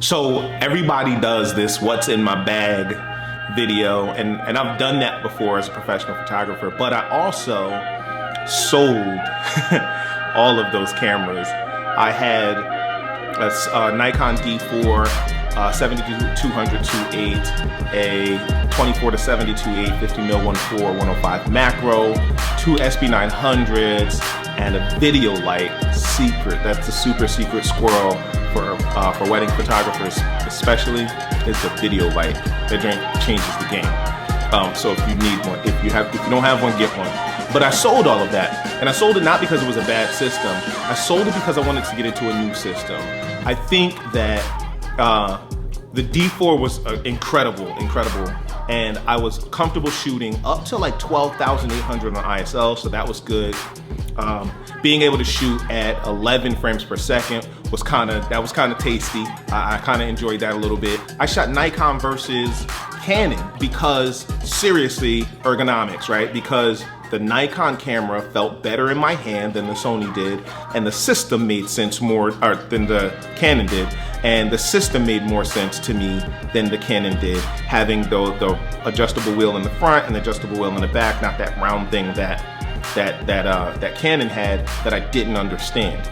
So everybody does this what's in my bag video, and I've done that before as a professional photographer, but I also sold all of those cameras. I had a Nikon D4 7200 2.8, a 24 to 70 2.8, 50mm 1.4 105 macro, two SB900s, and a video light secret. That's a super secret squirrel for wedding photographers, especially, is the video light. That drink changes the game. So if you need one, if you don't have one, get one. But I sold all of that, and I sold it not because it was a bad system. I sold it because I wanted to get into a new system. I think that the D4 was incredible, and I was comfortable shooting up to like 12,800 on ISO, so that was good. Being able to shoot at 11 frames per second was kind of tasty. I kind of enjoyed that a little bit. I shot Nikon versus Canon because, seriously, ergonomics, right? Because the Nikon camera felt better in my hand than the Sony did, and the system made sense more than the Canon did, and the system made more sense to me than the Canon did, having the adjustable wheel in the front and the adjustable wheel in the back, not that round thing that Canon had that I didn't understand.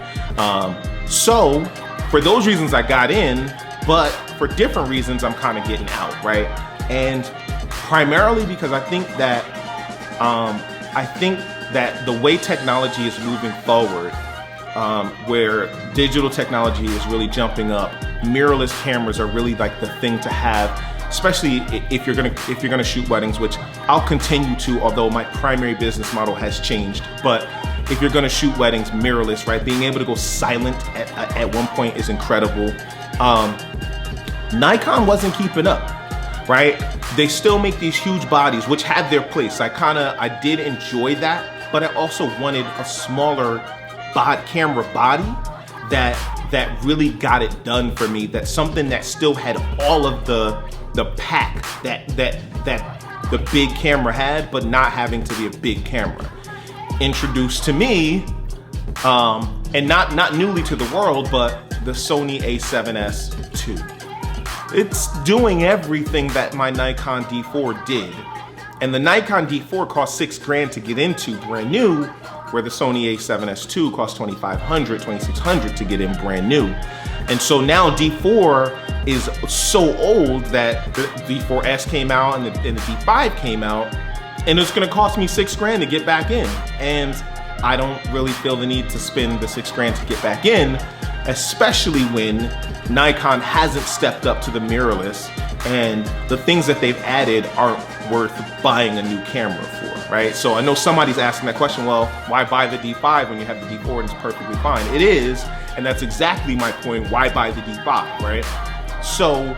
So for those reasons I got in, but for different reasons I'm kind of getting out, right? And primarily because I think that the way technology is moving forward, where digital technology is really jumping up, mirrorless cameras are really like the thing to have, especially if you're gonna shoot weddings, which I'll continue to, although my primary business model has changed. But if you're gonna shoot weddings mirrorless, right, being able to go silent at one point is incredible. Nikon wasn't keeping up, right? They still make these huge bodies, which have their place. I did enjoy that, but I also wanted a smaller camera body that really got it done for me. That's something that still had all of the pack that the big camera had, but not having to be a big camera. Introduced to me, and not newly to the world, but the Sony A7S II. It's doing everything that my Nikon D4 did. And the Nikon D4 cost $6 grand to get into brand new, where the Sony A7S II cost $2,500, $2,600 to get in brand new. And so now D4 is so old that the D4S came out and the D5 came out, and it's gonna cost me $6 grand to get back in. And I don't really feel the need to spend the $6 grand to get back in, especially when Nikon hasn't stepped up to the mirrorless, and the things that they've added aren't worth buying a new camera for, right? So I know somebody's asking that question, well, why buy the D5 when you have the D4 and it's perfectly fine? It is, and that's exactly my point. Why buy the D5, right? So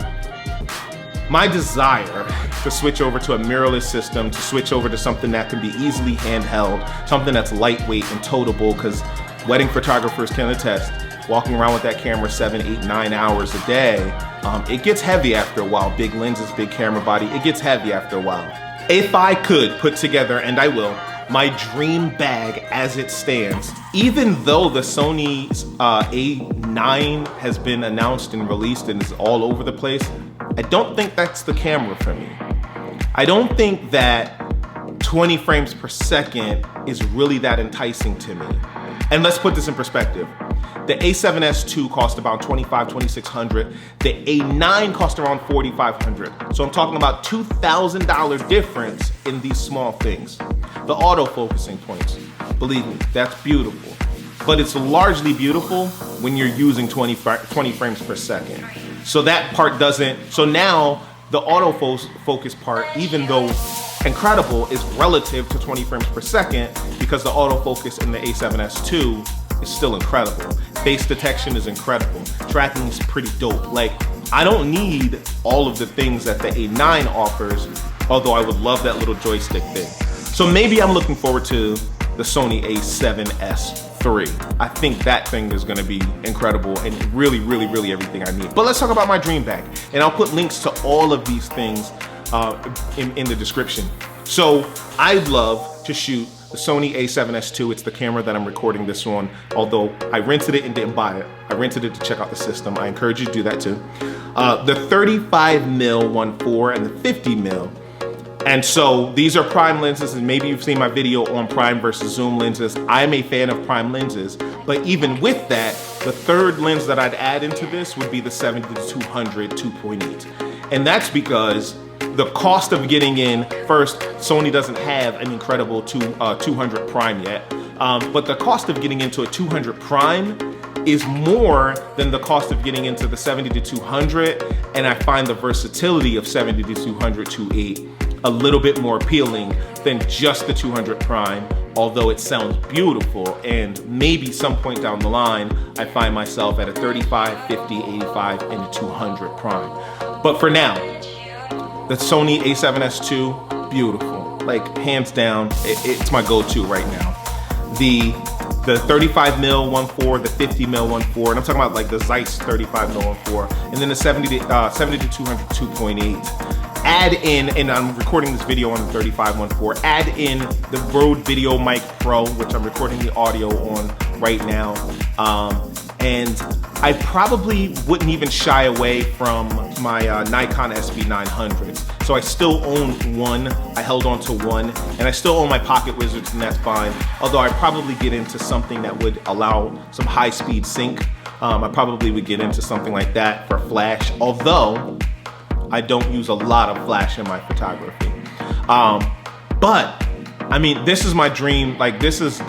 my desire to switch over to a mirrorless system, to switch over to something that can be easily handheld, something that's lightweight and toteable, because wedding photographers can attest, walking around with that camera 7, 8, 9 hours a day, it gets heavy after a while. Big lenses, big camera body, it gets heavy after a while. If I could put together, and I will, my dream bag as it stands, even though the Sony A9 has been announced and released and is all over the place, I don't think that's the camera for me. I don't think that 20 frames per second is really that enticing to me. And let's put this in perspective. The A7S II cost about $2,500, $2,600. The A9 cost around $4,500. So I'm talking about $2,000 difference in these small things. The autofocusing points, believe me, that's beautiful. But it's largely beautiful when you're using 20 frames per second. So that part doesn't, so now the autofocus part, even though incredible, is relative to 20 frames per second because the autofocus in the A7S II is still incredible. Face detection is incredible. Tracking is pretty dope. Like, I don't need all of the things that the A9 offers, although I would love that little joystick thing. So maybe I'm looking forward to the Sony A7S III. I think that thing is gonna be incredible and really, really, really everything I need. But let's talk about my dream bag. And I'll put links to all of these things in the description. So I'd love to shoot the Sony A7S II. It's the camera that I'm recording this on, although I rented it and didn't buy it. I rented it to check out the system. I encourage you to do that too. the 35mm 1.4 and the 50mm. And so these are prime lenses, and maybe you've seen my video on prime versus zoom lenses. I'm a fan of prime lenses, but even with that, the third lens that I'd add into this would be the 70-200 2.8. And that's because the cost of getting in, first, Sony doesn't have an incredible 200 prime yet, but the cost of getting into a 200 prime is more than the cost of getting into the 70-200, and I find the versatility of 70-200 2.8 a little bit more appealing than just the 200 prime, although it sounds beautiful, and maybe some point down the line, I find myself at a 35, 50, 85, and a 200 prime. But for now, the Sony A7S II, beautiful. Like, hands down, it's my go-to right now. The 35mm 1.4, the 50mm 1.4, and I'm talking about like the Zeiss 35mm 1.4, and then the 70-200 2.8. Add in, and I'm recording this video on the 35 1.4, add in the Rode Video Mic Pro, which I'm recording the audio on right now. And I probably wouldn't even shy away from my Nikon SB900s. So I still own one, I held on to one, and I still own my Pocket Wizards, and that's fine. Although I'd probably get into something that would allow some high-speed sync. I probably would get into something like that for flash, although I don't use a lot of flash in my photography. But I mean, this is my dream. Like, this is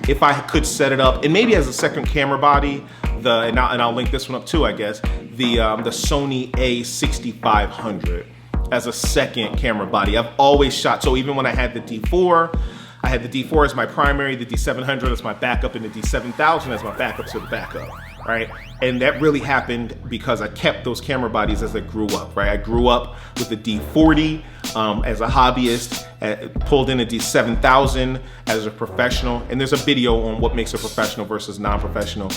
if I could set it up, and maybe as a second camera body, and I'll link this one up too, I guess, the Sony A6500 as a second camera body. I've always shot, so even when I had the D4, I had the D4 as my primary, the D700 as my backup, and the D7000 as my backup to the backup, right? And that really happened because I kept those camera bodies as I grew up, right? I grew up with the D40 as a hobbyist, pulled in a D7000 as a professional, and there's a video on what makes a professional versus non-professional.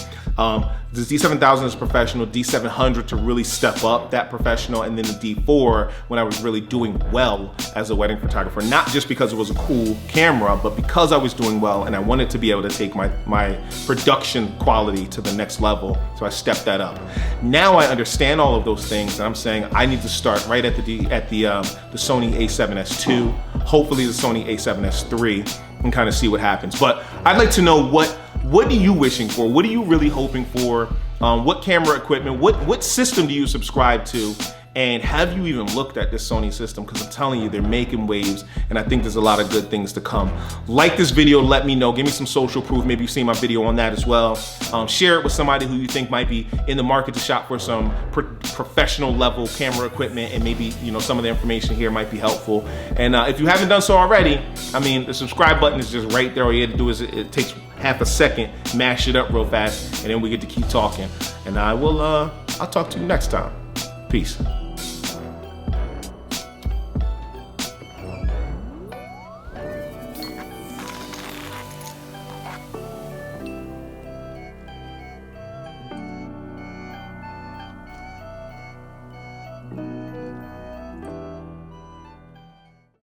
The D7000 is professional, D700 to really step up that professional, and then the D4 when I was really doing well as a wedding photographer, not just because it was a cool camera, but because I was doing well and I wanted to be able to take my production quality to the next level. So I stepped that up. Now I understand all of those things, and I'm saying I need to start right at the Sony A7S II, hopefully the Sony A7S III, and kind of see what happens. But I'd like to know what are you wishing for? What are you really hoping for? What camera equipment? What system do you subscribe to? And have you even looked at this Sony system? Because I'm telling you, they're making waves, and I think there's a lot of good things to come. Like this video, let me know. Give me some social proof. Maybe you've seen my video on that as well. Share it with somebody who you think might be in the market to shop for some professional level camera equipment, and maybe, you know, some of the information here might be helpful. And if you haven't done so already, I mean, the subscribe button is just right there. All you have to do is it takes half a second, mash it up real fast, and then we get to keep talking. And I'll talk to you next time. Peace.